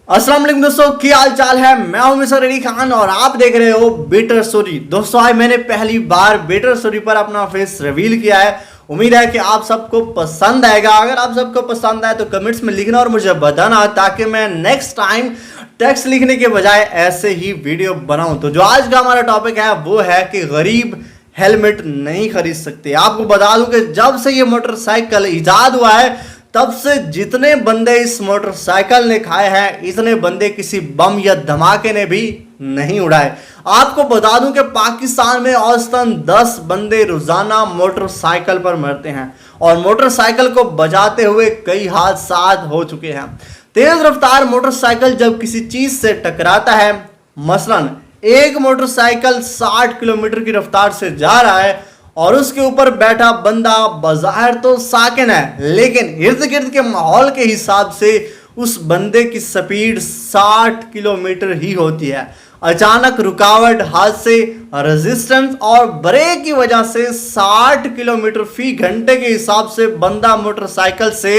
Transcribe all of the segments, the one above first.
अस्सलाम वालेकुम दोस्तों, क्या हाल चाल है। मैं हूं मिस्टर अली खान और आप देख रहे हो बेटर स्टोरी। दोस्तों आज मैंने पहली बार बेटर स्टोरी पर अपना फेस रिवील किया है। उम्मीद है कि आप सबको पसंद आएगा। अगर आप सबको पसंद आए तो कमेंट्स में लिखना और मुझे बताना, ताकि मैं नेक्स्ट टाइम टेक्स्ट लिखने के बजाय ऐसे ही वीडियो बनाऊं। तो जो आज का हमारा टॉपिक है वो है कि गरीब हेलमेट नहीं खरीद सकते। आपको बता दूं कि जब से ये मोटरसाइकिल इजाद हुआ है तब से जितने बंदे इस मोटरसाइकिल ने खाए हैं, इतने बंदे किसी बम या धमाके ने भी नहीं उड़ाए। आपको बता दूं कि पाकिस्तान में औसतन 10 बंदे रोजाना मोटरसाइकिल पर मरते हैं और मोटरसाइकिल को बजाते हुए कई हादसा हो चुके हैं। तेज रफ्तार मोटरसाइकिल जब किसी चीज से टकराता है, मसलन एक मोटरसाइकिल 60 किलोमीटर की रफ्तार से जा रहा है और उसके ऊपर बैठा बंदा बज़ाहिर तो साकिन है, लेकिन इर्द गिर्द के माहौल के हिसाब से उस बंदे की स्पीड 60 किलोमीटर ही होती है। अचानक रुकावट, हादसे, रेजिस्टेंस और ब्रेक की वजह से 60 किलोमीटर फी घंटे के हिसाब से बंदा मोटरसाइकिल से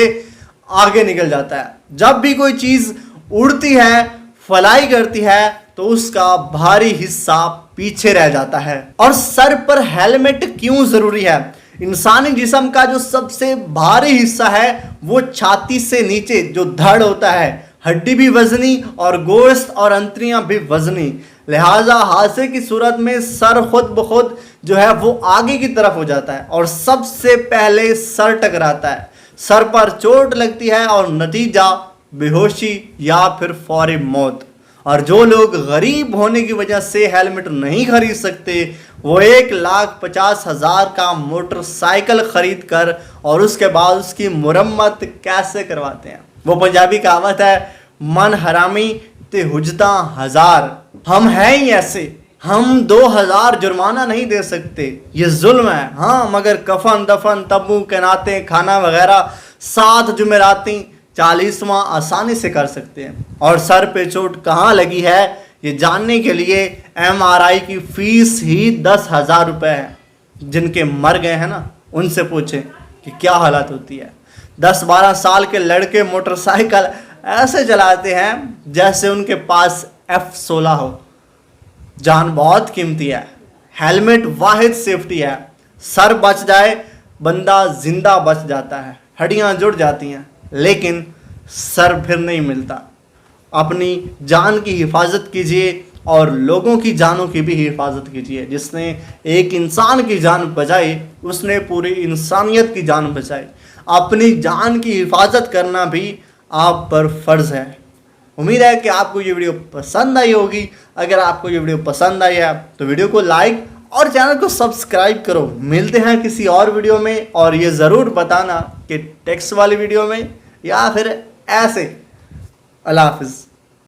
आगे निकल जाता है। जब भी कोई चीज उड़ती है, फ्लाई करती है, तो उसका भारी हिस्सा पीछे रह जाता है। और सर पर हेलमेट क्यों जरूरी है? इंसानी जिस्म का जो सबसे भारी हिस्सा है वो छाती से नीचे जो धड़ होता है, हड्डी भी वजनी और गोश्त और अंतड़ियां भी वजनी। लिहाजा हादसे की सूरत में सर खुद ब खुद जो है वो आगे की तरफ हो जाता है और सबसे पहले सर टकराता है। सर पर चोट लगती है और नतीजा बेहोशी या फिर फौरी मौत। और जो लोग गरीब होने की वजह से हेलमेट नहीं खरीद सकते, वो 1,50,000 का मोटरसाइकिल खरीद कर और उसके बाद उसकी मुरम्मत कैसे करवाते हैं। वो पंजाबी कहावत है, मन हरामी ते हुजता हजार। हम हैं ही ऐसे, हम 2,000 जुर्माना नहीं दे सकते, ये जुल्म है। हाँ, मगर कफन दफन तब्बू के नाते खाना वगैरह 7 जुमेराती 40वां आसानी से कर सकते हैं। और सर पे चोट कहाँ लगी है ये जानने के लिए MRI की फीस ही 10,000 रुपये है। जिनके मर गए हैं ना, उनसे पूछें कि क्या हालत होती है। 10-12 साल के लड़के मोटरसाइकिल ऐसे चलाते हैं जैसे उनके पास F-16 हो। जान बहुत कीमती है, हेलमेट वाहिद सेफ्टी है। सर बच जाए, बंदा जिंदा बच जाता है, हड्डियां जुड़ जाती हैं, लेकिन सर फिर नहीं मिलता। अपनी जान की हिफाजत कीजिए और लोगों की जानों की भी हिफाजत कीजिए। जिसने एक इंसान की जान बचाई, उसने पूरी इंसानियत की जान बचाई। अपनी जान की हिफाजत करना भी आप पर फ़र्ज़ है। उम्मीद है कि आपको ये वीडियो पसंद आई होगी। अगर आपको ये वीडियो पसंद आई है तो वीडियो को लाइक और चैनल को सब्सक्राइब करो। मिलते हैं किसी और वीडियो में, और ये ज़रूर बताना कि टेक्स्ट वाली वीडियो में या फिर ऐसे। अल्लाह हाफिज़।